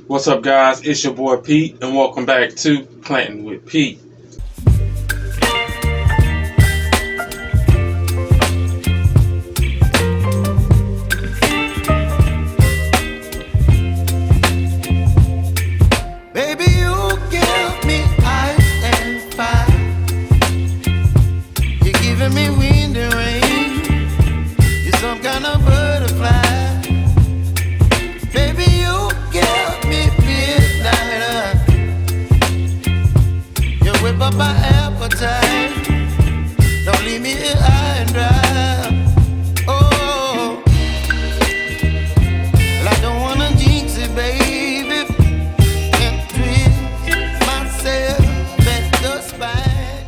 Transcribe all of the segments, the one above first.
What's up, guys? It's your boy Pete, and welcome back to Planting with Pete. Baby, you give me ice and fire. You're giving me wind and rain. You're some kind of butterfly. Baby, you give me midnight. You whip up my appetite. Don't leave me here high and dry. Oh, well, I don't wanna jinx it, baby, and twist myself at the spine.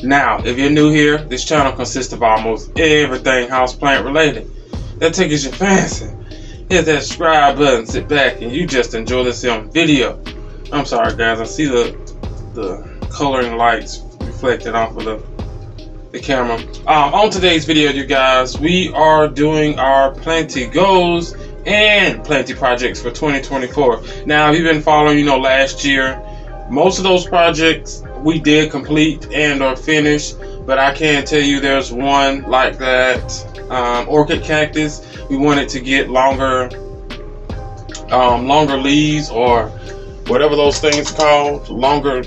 Now, if you're new here, this channel consists of almost everything houseplant related that tickles your fancy. Hit that subscribe button, sit back, and you just enjoy this video. I'm sorry, guys. I see the coloring lights reflected off of the camera. On today's video, you guys, we are doing our Planty goals and Planty projects for 2024. Now, if you've been following, last year, most of those projects we did complete and are finished, but I can tell you there's one like that orchid cactus. We wanted to get longer leaves, or whatever those things called, longer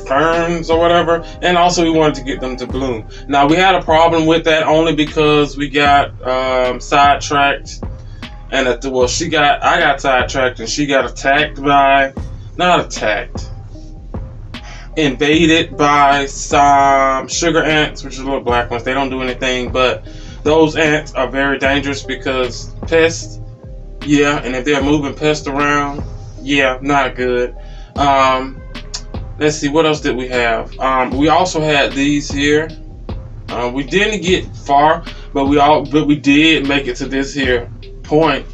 ferns or whatever, and also we wanted to get them to bloom. Now, we had a problem with that only because we got sidetracked, and I got sidetracked and she got invaded by some sugar ants, which are little black ones. They don't do anything, but those ants are very dangerous because pests, and if they're moving pests around, not good. Let's see, what else did we have? We also had these here. We didn't get far, but we did make it to this here point.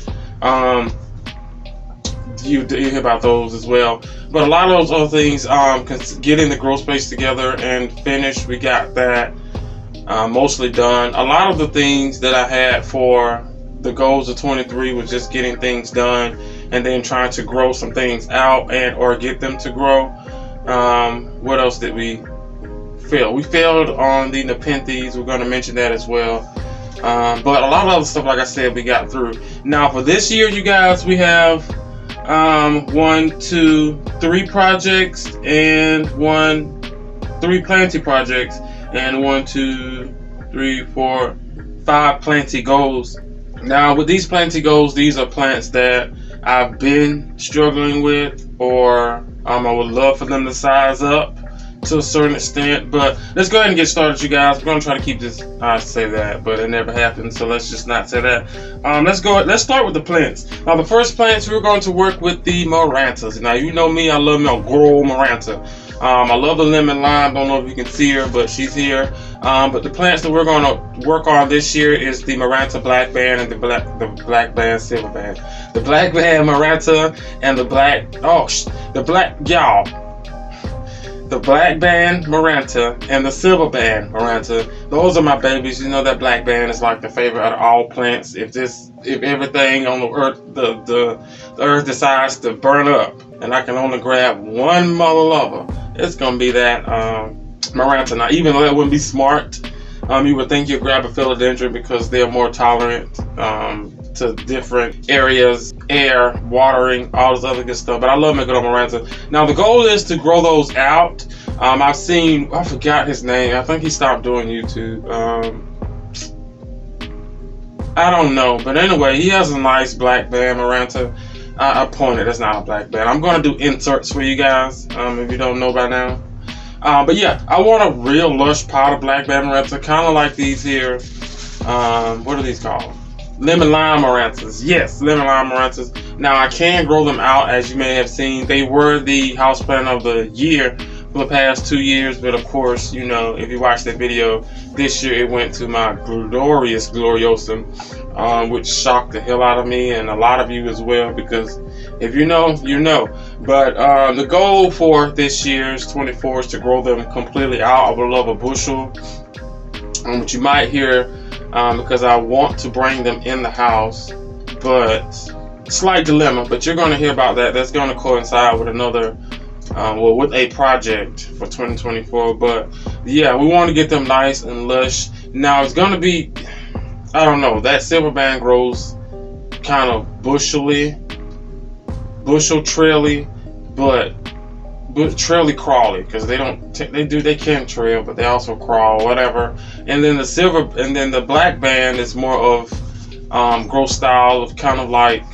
You hear about those as well. But a lot of those other things, getting the grow space together and finished, we got that mostly done. A lot of the things that I had for the goals of 23 was just getting things done and then trying to grow some things out or get them to grow. What else did we fail? We failed on the Nepenthes. We're going to mention that as well. But a lot of other stuff, like I said, we got through. Now for this year, you guys, we have 1, 2, 3 projects and 3 Planty projects and 1, 2, 3, 4, 5 Planty goals. Now with these Planty goals, these are plants that I've been struggling with, or I would love for them to size up to a certain extent. But let's go ahead and get started, you guys. We're gonna try to keep this. I say that, but it never happens, so let's just not say that. Let's start with the plants. Now, the first plants, we're going to work with the Marantas. Now, you know me, I love my girl Maranta. I love the lemon lime. Don't know if you can see her, but she's here. But the plants that we're going to work on this year is the Maranta Black Band and the Black Band Silver Band. The Black Band Maranta and the Black Band Maranta and the Silver Band Maranta. Those are my babies. You know that Black Band is like the favorite of all plants. If everything on the earth, the earth decides to burn up, and I can only grab one mother lover, it's gonna be that Maranta. Now, even though that wouldn't be smart, you would think you'd grab a philodendron because they're more tolerant to different areas, air, watering, all this other good stuff. But I love my good old Maranta. Now, the goal is to grow those out. I forgot his name. I think he stopped doing YouTube. I don't know. But anyway, he has a nice black band Maranta. I pointed, that's not a black band. I'm going to do inserts for you guys, if you don't know by now. But yeah, I want a real lush powder black band Maranta, kind of like these here. What are these called? Lemon lime Marantas. Yes, lemon lime Marantas. Now, I can grow them out, as you may have seen. They were the houseplant of the year for the past 2 years, but of course, if you watch that video, this year it went to my glorious Gloriosum, which shocked the hell out of me and a lot of you as well, because if you know, you know. But the goal for this year's 24 is to grow them completely out of a bushel, which you might hear because I want to bring them in the house, but slight dilemma, but you're going to hear about that. That's going to coincide with another, well, with a project for 2024. But yeah, we want to get them nice and lush. Now it's going to be, I don't know, that silver band grows kind of bushel traily, but traily crawly, because they can trail, but they also crawl, whatever. And then the black band is more of growth style of kind of like,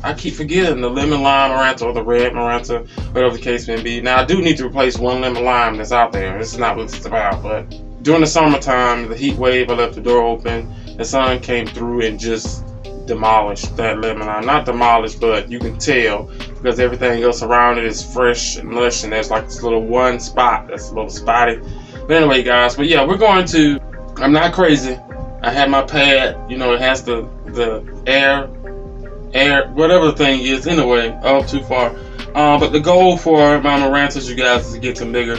I keep forgetting, the lemon lime Maranta or the red Maranta, whatever the case may be. Now I do need to replace one lemon lime that's out there. This is not what it's about, but during the summertime, the heat wave, I left the door open, the sun came through and just demolished that lemon lime. Not demolished, but you can tell because everything else around it is fresh and lush, and there's like this little one spot that's a little spotty. But anyway, guys, but yeah, we're going to, I'm not crazy. I have my pad, you know, it has the air, whatever the thing is, anyway, up too far. But the goal for my Marantas, you guys, is to get them bigger,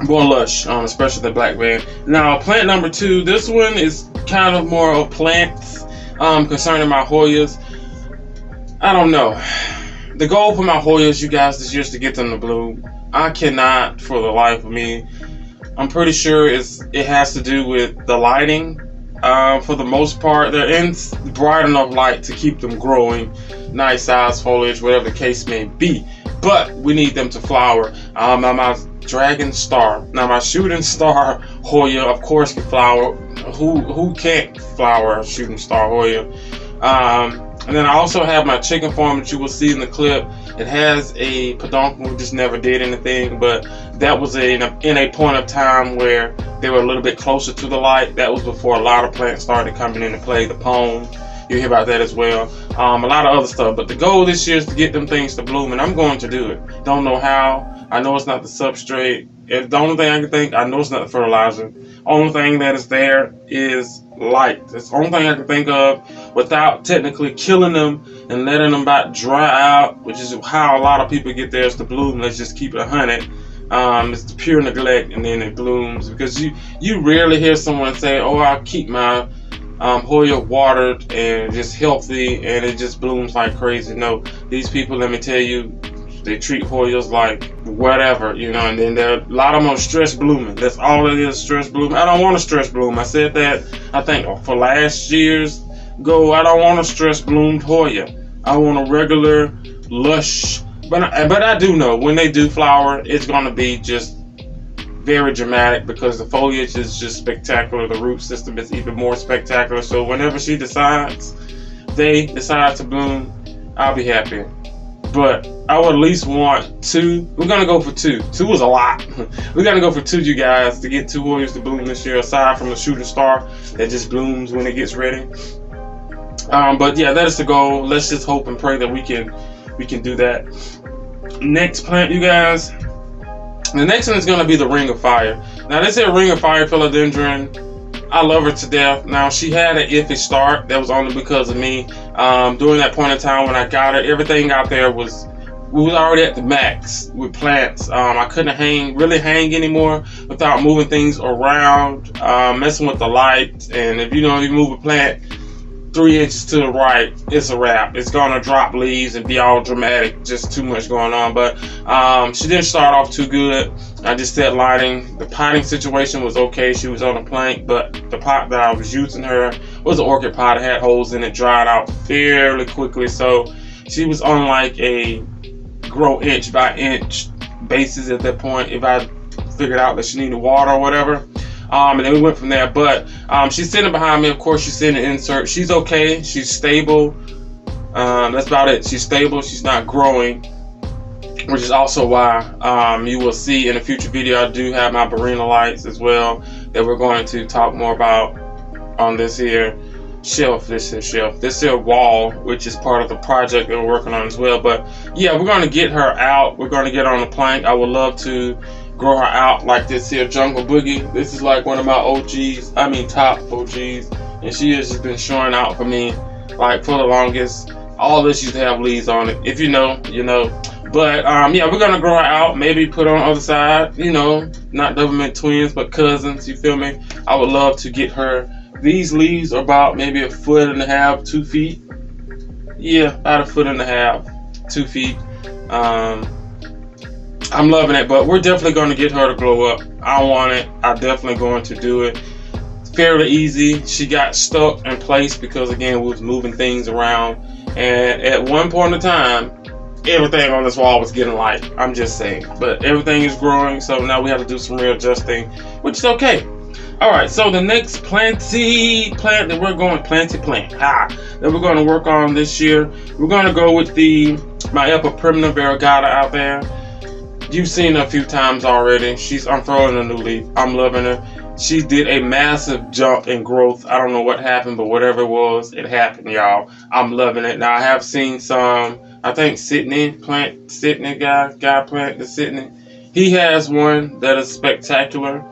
more lush, especially the black band. Now, plant number 2, this one is kind of more of plants concerning my Hoyas. I don't know. The goal for my Hoyas, you guys, is just to get them to bloom. I cannot, for the life of me. I'm pretty sure it has to do with the lighting. For the most part, they're in bright enough light to keep them growing, nice size foliage, whatever the case may be. But we need them to flower. Now my Dragon Star, now my Shooting Star Hoya, of course, can flower. Who can't flower a Shooting Star Hoya? And then I also have my chicken farm that you will see in the clip. It has a peduncle, we just never did anything, but that was in a point of time where they were a little bit closer to the light. That was before a lot of plants started coming into play, the pome. You'll hear about that as well. A lot of other stuff, but the goal this year is to get them things to bloom, and I'm going to do it. Don't know how. I know it's not the substrate. The only thing I can think, I know it's not the fertilizer. Only thing that is there is light. That's the only thing I can think of without technically killing them and letting them about dry out, which is how a lot of people get theirs to bloom. Let's just keep it 100. It's the pure neglect, and then it blooms, because you rarely hear someone say, "Oh, I'll keep my Hoya watered and just healthy, and it just blooms like crazy." No, these people, let me tell you, they treat Hoyas like whatever, you know, and then a lot of them are stress blooming. That's all it is, stress blooming. I don't want a stress bloom. I said that, I think, for last year's go. I don't want a stress bloomed Hoya. I want a regular, lush. But I do know when they do flower, it's going to be just very dramatic, because the foliage is just spectacular. The root system is even more spectacular. So whenever they decide to bloom, I'll be happy. But I would at least want 2. We're going to go for 2. 2 is a lot. We're going to go for 2, you guys, to get 2 Hoyas to bloom this year, aside from the Shooting Star that just blooms when it gets ready. But yeah, that is the goal. Let's just hope and pray that we can do that. Next plant, you guys. The next one is going to be the Ring of Fire. Now, this is a Ring of Fire philodendron. I love her to death. Now, she had an iffy start. That was only because of me. During that point in time when I got her, everything out there we was already at the max with plants. I couldn't really hang anymore without moving things around, messing with the light. And if you move a plant 3 inches to the right, it's a wrap. It's gonna drop leaves and be all dramatic, just too much going on. But she didn't start off too good. I just said lighting. The potting situation was okay. She was on a plank, but the pot that I was using her was an orchid pot. It had holes in it, dried out fairly quickly. So she was on like a grow inch by inch basis at that point, if I figured out that she needed water or whatever. And then we went from there. But she's sitting behind me. Of course, she's sitting in insert. She's okay. She's stable. That's about it. She's stable. She's not growing, which is also why you will see in a future video I do have my Barina lights as well that we're going to talk more about on this here shelf. This here wall, which is part of the project that we're working on as well. But yeah, we're going to get her out. We're going to get her on the plank. I would love to grow her out like this here Jungle Boogie. This is like one of my top OGs, and she has just been showing out for me like for the longest. All this used to have leaves on it. If you know, you know. But yeah, we're gonna grow her out, maybe put her on the other side, not government twins but cousins, you feel me? I would love to get her. These leaves are about maybe 1.5 feet, 2 feet. yeah, about 1.5 feet, 2 feet. I'm loving it, but we're definitely going to get her to glow up. I want it. I'm definitely going to do it. It's fairly easy. She got stuck in place because, again, we was moving things around. And at one point in time, everything on this wall was getting light. I'm just saying. But everything is growing, so now we have to do some readjusting, which is okay. Alright, so the next Planty plant that we're going, that we're going to work on this year, we're going to go with my Epiprimna variegata out there. You've seen her a few times already. She's unfurling a new leaf. I'm loving her. She did a massive jump in growth. I don't know what happened, but whatever it was, it happened, y'all. I'm loving it. Now I have seen some, I think Sydney guy plant the Sydney. He has one that is spectacular.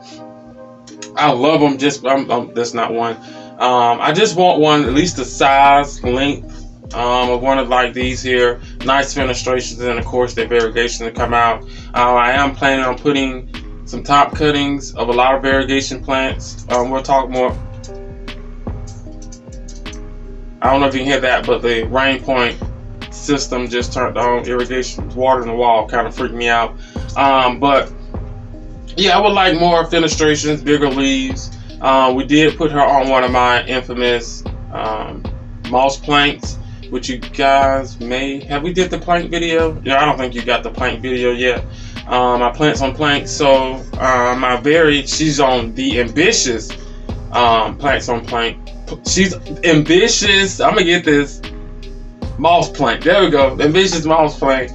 I love them. That's not one. I just want one at least the size, length of one of like these here. Nice fenestrations, and of course their variegation to come out. I am planning on putting some top cuttings of a lot of variegation plants. We'll talk more. I don't know if you can hear that, but the RainPoint system just turned on. Irrigation, watering the wall, kind of freaked me out. But yeah, I would like more fenestrations, bigger leaves. We did put her on one of my infamous moss planks, which you guys we did the plank video? Yeah, I don't think you got the plank video yet. My plants on planks. So she's on the ambitious plants on plank. She's ambitious. I'm gonna get this moss plank. There we go, ambitious moss plank.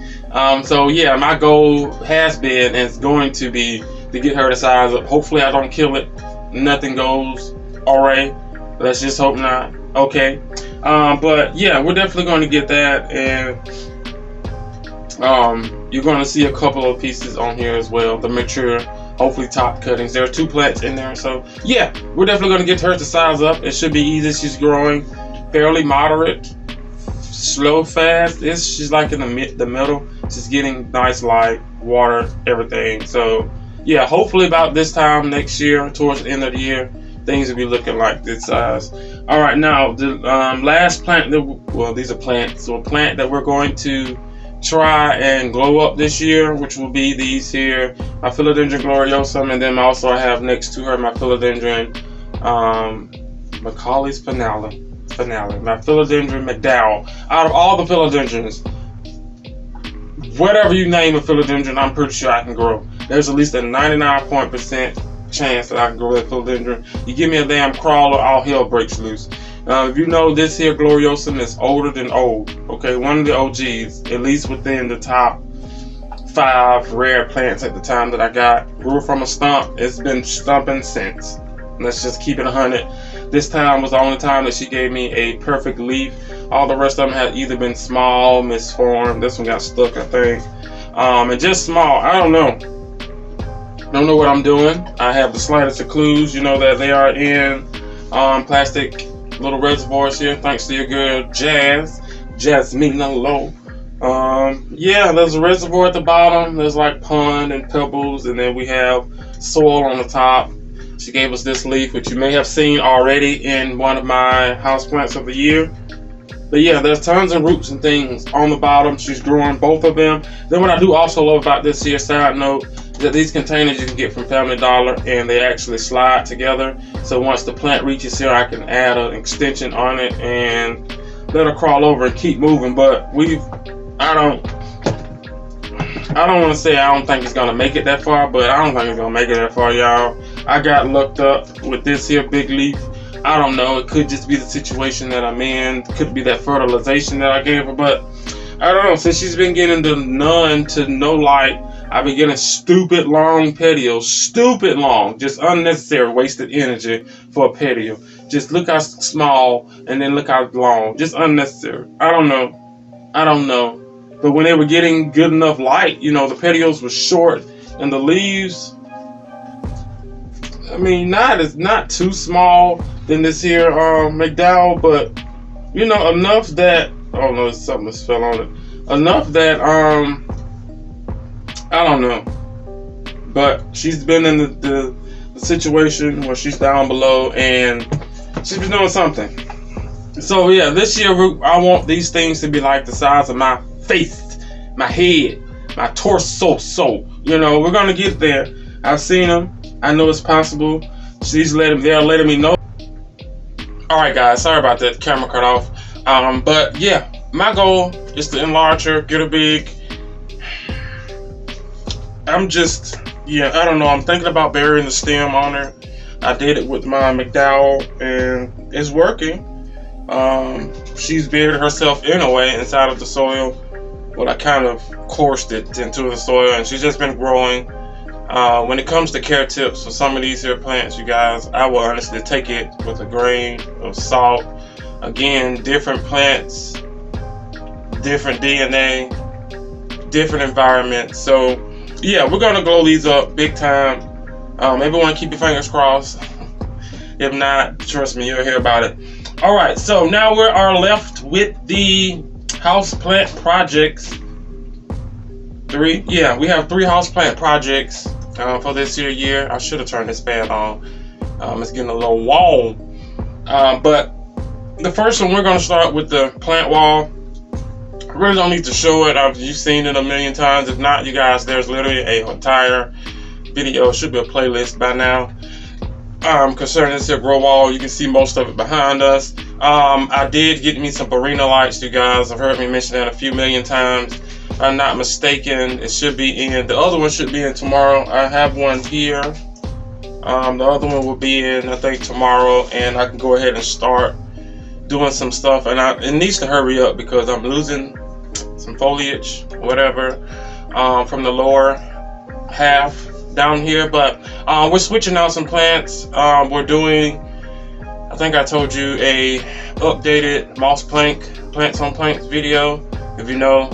So yeah, my goal has been and is going to be to get her to size up. Hopefully I don't kill it. Nothing goes alright. Let's just hope not. Okay. But yeah, we're definitely going to get that, and you're going to see a couple of pieces on here as well. The mature, hopefully top cuttings. There are 2 plants in there, so yeah, we're definitely going to get her to size up. It should be easy. She's growing fairly moderate, slow, fast. She's like in the middle. She's getting nice light, water, everything. So yeah, hopefully about this time next year, towards the end of the year, things will be looking like this size. All right, now the last plant these are plants. So a plant that we're going to try and glow up this year, which will be these here, my Philodendron gloriosum, and then also I have next to her my Philodendron Macaulay's finale, my Philodendron McDowell. Out of all the philodendrons, whatever you name a philodendron, I'm pretty sure I can grow. There's at least a 99% chance that I can grow that philodendron. You give me a damn crawler, all hell breaks loose. If you know, this here gloriosum is older than old. Okay, one of the OGs, at least within the top 5 rare plants at the time that I got. Grew from a stump. It's been stumping since. Let's just keep it 100. This time was the only time that she gave me a perfect leaf. All the rest of them had either been small, misformed. This one got stuck, I think. And just small. I don't know. Don't know what I'm doing. I have the slightest of clues. You know that they are in plastic little reservoirs here, thanks to your girl Jasmine Low. Yeah, there's a reservoir at the bottom. There's like pond and pebbles, and then we have soil on the top. She gave us this leaf, which you may have seen already in one of my houseplants of the year. But yeah, there's tons of roots and things on the bottom. She's growing both of them. Then what I do also love about this here, side note, is that these containers you can get from Family Dollar, and they actually slide together. So once the plant reaches here, I can add an extension on it and let her crawl over and keep moving. But I don't want to say I don't think it's gonna make it that far, but I don't think it's gonna make it that far, y'all. I got looked up with this here big leaf. I don't know, it could just be the situation that I'm in. It could be that fertilization that I gave her, but I don't know. Since she's been getting the none to no light, I've been getting stupid long petioles. Stupid long, just unnecessary wasted energy for a petiole. Just look how small and then look how long. Just unnecessary. I don't know. But when they were getting good enough light, you know, the petioles were short and the leaves, I mean, not too small than this here McDowell, but you know, enough that, oh no, something just fell on it. Enough that I don't know. But she's been in the situation where she's down below and she's been doing something. So yeah, this year I want these things to be like the size of my face, my head, my torso. So, you know, we're gonna get there. I've seen them. I know it's possible. They're letting me know. Alright guys, sorry about that, camera cut off. But yeah, my goal is to enlarge her, get her big. I don't know, I'm thinking about burying the stem on her. I did it with my McDowell and it's working. She's buried herself in a way inside of the soil. Well, I kind of coursed it into the soil and she's just been growing. When it comes to care tips for some of these here plants, you guys, I will honestly take it with a grain of salt. Again, different plants, different DNA, different environments. So yeah, we're gonna glow these up big time. Everyone keep your fingers crossed. If not, trust me, you'll hear about it. Alright, so now we are left with the houseplant projects. 3? Yeah, we have 3 houseplant projects for this year. I should have turned this fan on. It's getting a little warm. But the first one, we're going to start with the plant wall. I really don't need to show it. You've seen it a million times. If not, you guys, there's literally an entire video. It should be a playlist by now. Concerning this here grow wall, you can see most of it behind us. I did get me some Barina lights, you guys. I've heard me mention that a few million times. If I'm not mistaken, it should be in. The other one should be in tomorrow. I have one here. The other one will be in, I think, tomorrow, and I can go ahead and start doing some stuff. And it needs to hurry up because I'm losing some foliage, whatever, from the lower half down here. But we're switching out some plants. We're doing, I think I told you, a updated moss plants on planks video. If you know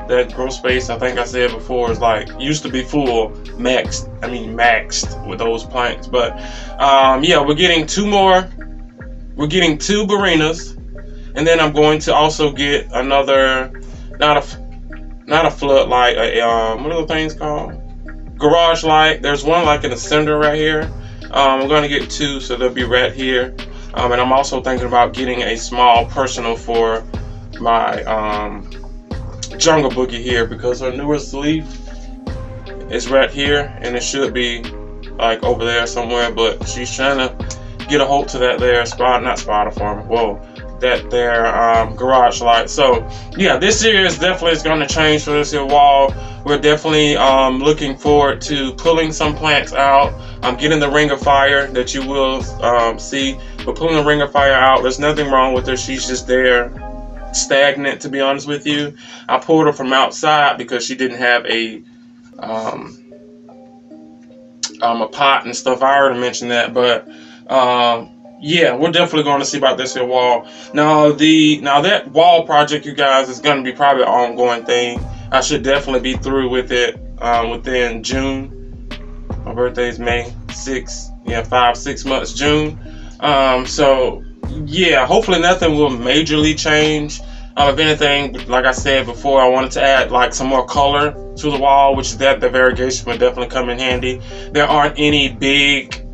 that grow space, I think I said before, is like used to be full, maxed with those planks. But yeah, we're getting 2 more. We're getting 2 Barinas, and then I'm going to also get another, not a floodlight, what are the things called? Garage light. There's one like in the center right here. I'm going to get 2, so they'll be right here. And I'm also thinking about getting a small personal for my jungle boogie here, because her newest leaf is right here, and it should be like over there somewhere. But she's trying to get a hold to that there garage light. So yeah, this year is definitely going to change for this here wall. We're definitely looking forward to pulling some plants out. I'm getting the Ring of Fire that you will see. We're pulling the Ring of Fire out. There's nothing wrong with her. She's just there, stagnant, to be honest with you. I pulled her from outside because she didn't have a pot and stuff. I already mentioned that, but yeah, we're definitely going to see about this here wall. Now that wall project, you guys, is going to be probably an ongoing thing. I should definitely be through with it within June. My birthday is May 6th. Yeah, 5-6 months, June. So yeah, hopefully nothing will majorly change. If anything, like I said before, I wanted to add like some more color to the wall, which is that the Irrigation would definitely come in handy. There aren't any big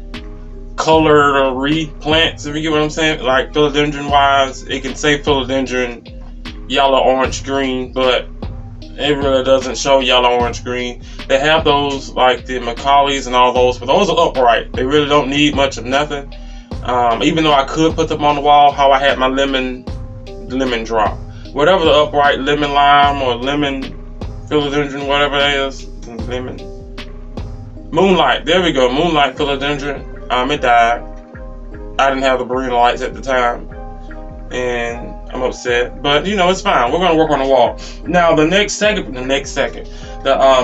colored or replants, if you get what I'm saying, like philodendron wise. It can say philodendron yellow, orange, green, but it really doesn't show yellow, orange, green. They have those like the Macaulay's and all those, but those are upright. They really don't need much of nothing. Even though I could put them on the wall, how I had my lemon drop, whatever the upright lemon lime or lemon philodendron, whatever it is, lemon moonlight. There we go, moonlight philodendron. It died. I didn't have the Barina lights at the time, and I'm upset, but you know, it's fine. We're gonna work on the wall. Now the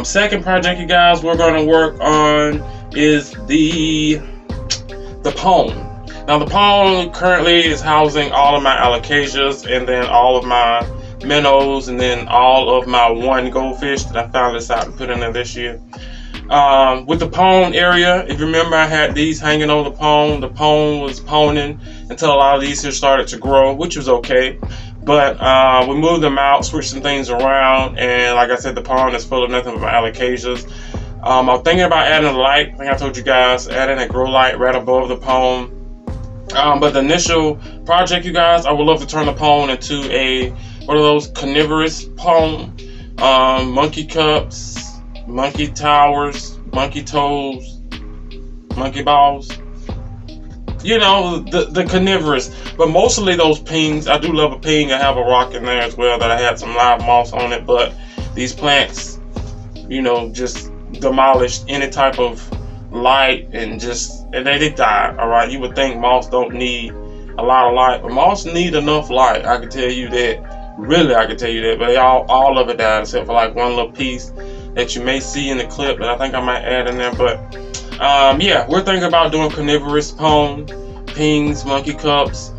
second project, you guys, we're gonna work on is the pond. Now the pond currently is housing all of my alocasias, and then all of my minnows, and then all of my 1 goldfish that I found this out and put in there this year. With the pond area, if you remember, I had these hanging over the pond. The pond was ponding until a lot of these here started to grow, which was okay. But we moved them out, switched some things around, and like I said, the pond is full of nothing but my alocasias. I'm thinking about adding a light. I think I told you guys, adding a grow light right above the pond. But the initial project, you guys, I would love to turn the pone into a, what are those, carnivorous pone, monkey cups, monkey towers, monkey toes, monkey balls, you know, the carnivorous. But mostly those pings. I do love a ping. I have a rock in there as well that I had some live moss on it, but these plants, you know, just demolished any type of light, and they die. All right, you would think moss don't need a lot of light, but moss need enough light. I can tell you that. Really, I can tell you that. But all of it died except for like one little piece that you may see in the clip that I think I might add in there. But yeah, we're thinking about doing carnivorous pone, pings, monkey cups.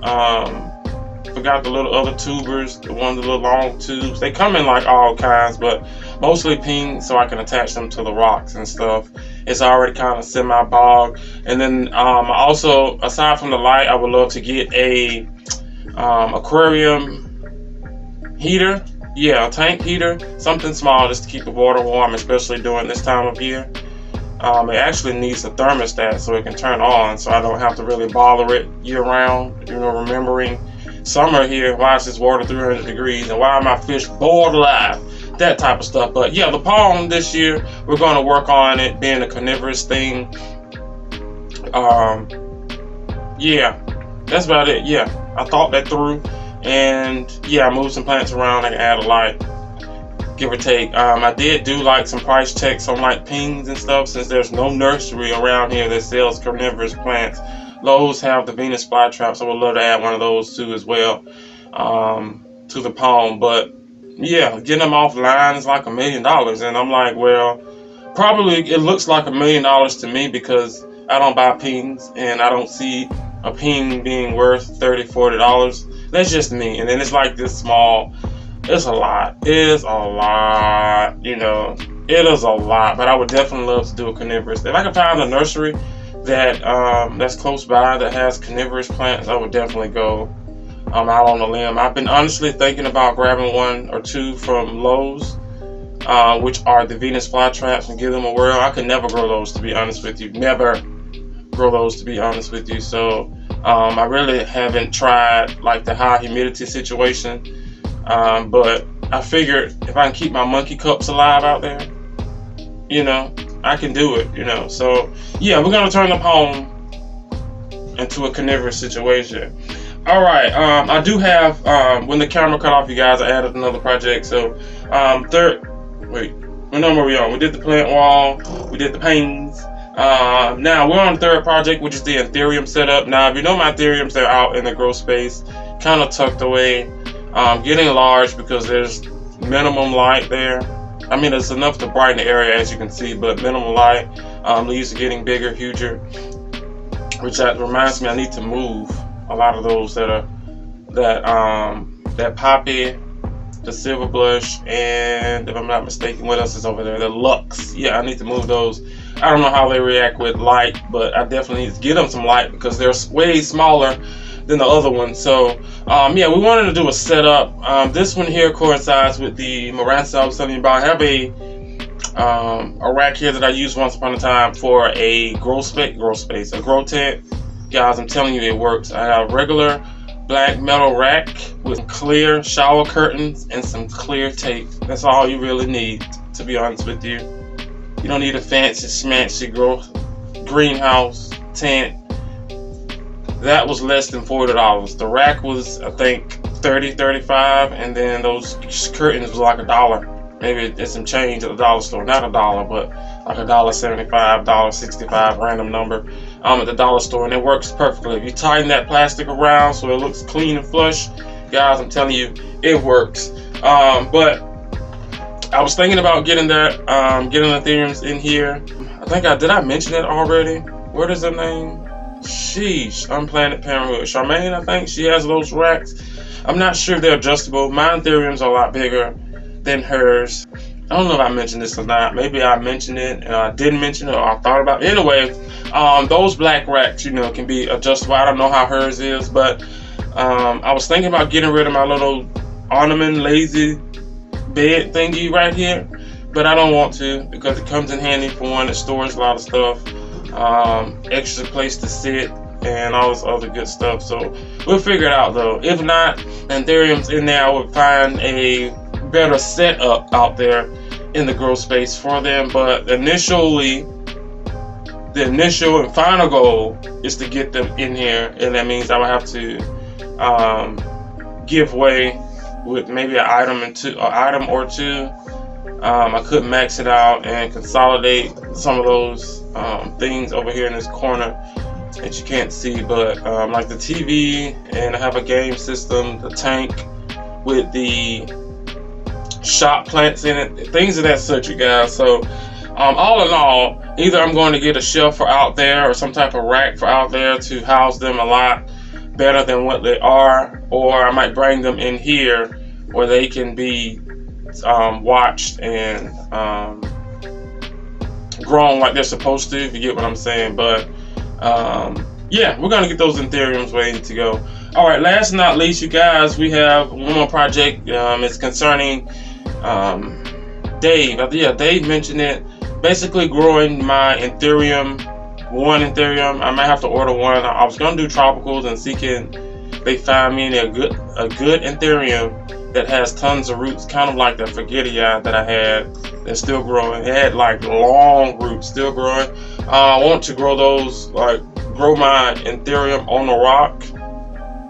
Forgot the little other tubers, the ones with the little long tubes. They come in like all kinds, but mostly pings so I can attach them to the rocks and stuff. It's already kind of semi-bog. And then also, aside from the light, I would love to get a aquarium heater. Yeah, a tank heater, something small just to keep the water warm, especially during this time of year. It actually needs a thermostat so it can turn on, so I don't have to really bother it year round. You know, remembering summer here, why is this water 300 degrees and why are my fish boiled alive? That type of stuff. But yeah, the pond this year, we're going to work on it being a carnivorous thing. Yeah, that's about it. Yeah, I thought that through, and yeah, I moved some plants around and add a light, give or take. I did do like some price checks on like pings and stuff, since there's no nursery around here that sells carnivorous plants. Lowe's have the Venus flytraps. I would love to add one of those too as well to the pond. But yeah, getting them offline is like $1 million, and I'm like, well, probably it looks like $1 million to me because I don't buy pings and I don't see a ping being worth $30-$40. That's just me. And then it's like this small. It's a lot. It's a lot. You know, it is a lot. But I would definitely love to do a carnivorous. If I can find a nursery that that's close by that has carnivorous plants, I would definitely go out on a limb. I've been honestly thinking about grabbing one or two from Lowe's, which are the Venus flytraps, and give them a whirl. I could never grow those, to be honest with you. Never grow those, to be honest with you. So I really haven't tried like the high humidity situation, but I figured if I can keep my monkey cups alive out there, you know, I can do it, you know. So yeah, we're gonna turn the pond into a carnivorous situation. All right, I do have when the camera cut off, you guys, I added another project. So what number are we on? We did the plant wall, we did the panes. Now we're on the third project, which is the anthurium setup. Now, if you know my anthuriums, they're out in the grow space, kind of tucked away, getting large because there's minimum light there. I mean, it's enough to brighten the area, as you can see, but minimal light. Leaves are getting bigger, huger, which that reminds me I need to move a lot of those that poppy, the silver blush, and if I'm not mistaken, what else is over there? The Lux. Yeah, I need to move those. I don't know how they react with light, but I definitely need to get them some light because they're way smaller than the other one. So yeah, we wanted to do a setup. This one here coincides with the Marantha I was telling you about. I have a rack here that I used once upon a time for a grow tent. Guys, I'm telling you, it works. I have a regular black metal rack with clear shower curtains and some clear tape. That's all you really need, to be honest with you. You don't need a fancy schmancy greenhouse tent. That was less than $40. The rack was, I think, $30, $35, and then those curtains was like $1. Maybe there's some change at the dollar store. Not $1, but like $1.75, $1.65, random number at the dollar store, and it works perfectly. If you tighten that plastic around so it looks clean and flush, guys, I'm telling you, it works. But I was thinking about getting that, getting the anthuriums in here. I think did I mention it already? What is her name? Sheesh, Unplanted Parenthood. Charmaine, I think she has those racks. I'm not sure if they're adjustable. My anthuriums are a lot bigger than hers. I don't know if I mentioned this or not. Maybe I mentioned it and I didn't mention it, or I thought about it. Anyway, those black racks, you know, can be adjustable. I don't know how hers is, but I was thinking about getting rid of my little ornament lazy bed thingy right here, but I don't want to because it comes in handy. For one, it stores a lot of stuff, extra place to sit, and all this other good stuff. So we'll figure it out though. If not, anthuriums in there, I would find a better setup out there in the grow space for them. But initially, the initial and final goal is to get them in here, and that means I would have to give way with maybe an item or two. I could max it out and consolidate some of those things over here in this corner that you can't see, but like the TV, and I have a game system, the tank with the shop plants in it, things of that such, you guys. So all in all, either I'm going to get a shelf for out there or some type of rack for out there to house them a lot better than what they are, or I might bring them in here where they can be watched and grown like they're supposed to, if you get what I'm saying. But yeah, we're gonna get those anthuriums where they need to go. All right, last but not least, you guys, we have one more project. It's concerning Dave. Yeah, Dave mentioned it. Basically growing my one anthurium. I might have to order one. I was gonna do tropicals and see can they find me a good anthurium that has tons of roots, kind of like the forgetti that I had that's still growing. It had like long roots still growing. I want to grow those, like grow my anthurium on the rock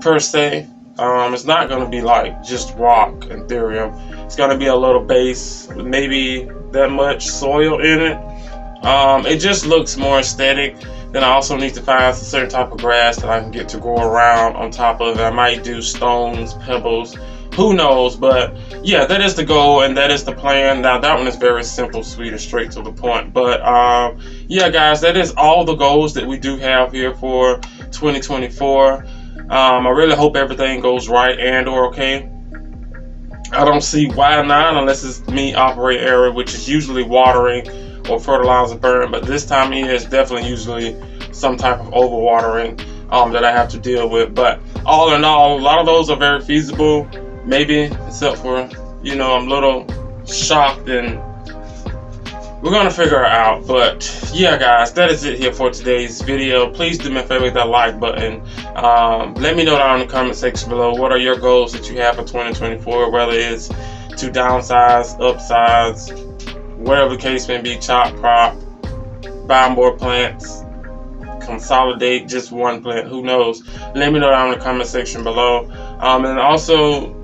per se. It's not going to be like just rock anthurium. It's going to be a little base with maybe that much soil in it. It just looks more aesthetic. Then I also need to find a certain type of grass that I can get to grow around on top of it. I might do stones, pebbles, who knows. But yeah, that is the goal and that is the plan. Now that one is very simple, sweet, and straight to the point. But yeah, guys, that is all the goals that we do have here for 2024. I really hope everything goes right and or okay. I don't see why not, unless it's me operate area, which is usually watering or fertilizer burn, but this time of year is definitely usually some type of overwatering that I have to deal with. But all in all, a lot of those are very feasible, maybe, except for, you know, I'm a little shocked, and we're gonna figure it out. But yeah, guys, that is it here for today's video. Please do me a favor, hit that like button. Let me know down in the comment section below, what are your goals that you have for 2024, whether it's to downsize, upsize, whatever the case may be, chop, prop, buy more plants, consolidate just one plant, who knows. Let me know down in the comment section below. And also,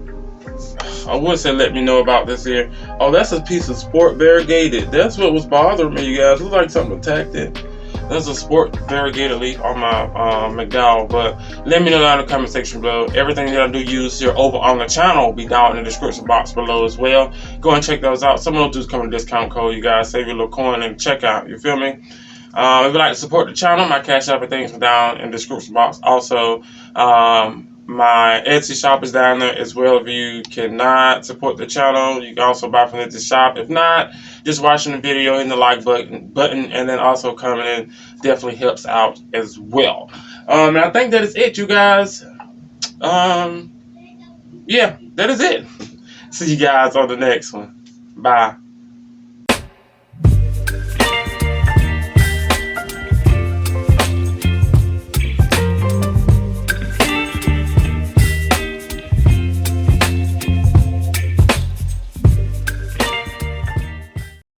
I would say let me know about this here. Oh, that's a piece of sport variegated. That's what was bothering me, you guys. It looks like something attacked it. There's a sport variegated leaf on my McDowell. But let me know down in the comment section below. Everything that I do use here over on the channel will be down in the description box below as well. Go and check those out. Some of those dudes come with a discount code, you guys. Save your little coin in the checkout. You feel me? If you'd like to support the channel, my cash app and things are down in the description box. Also, my Etsy shop is down there as well. If you cannot support the channel, you can also buy from the shop. If not, just watching the video, hitting the like button, and then also coming in definitely helps out as well. And I think that is it, you guys. Yeah, that is it. See you guys on the next one. Bye.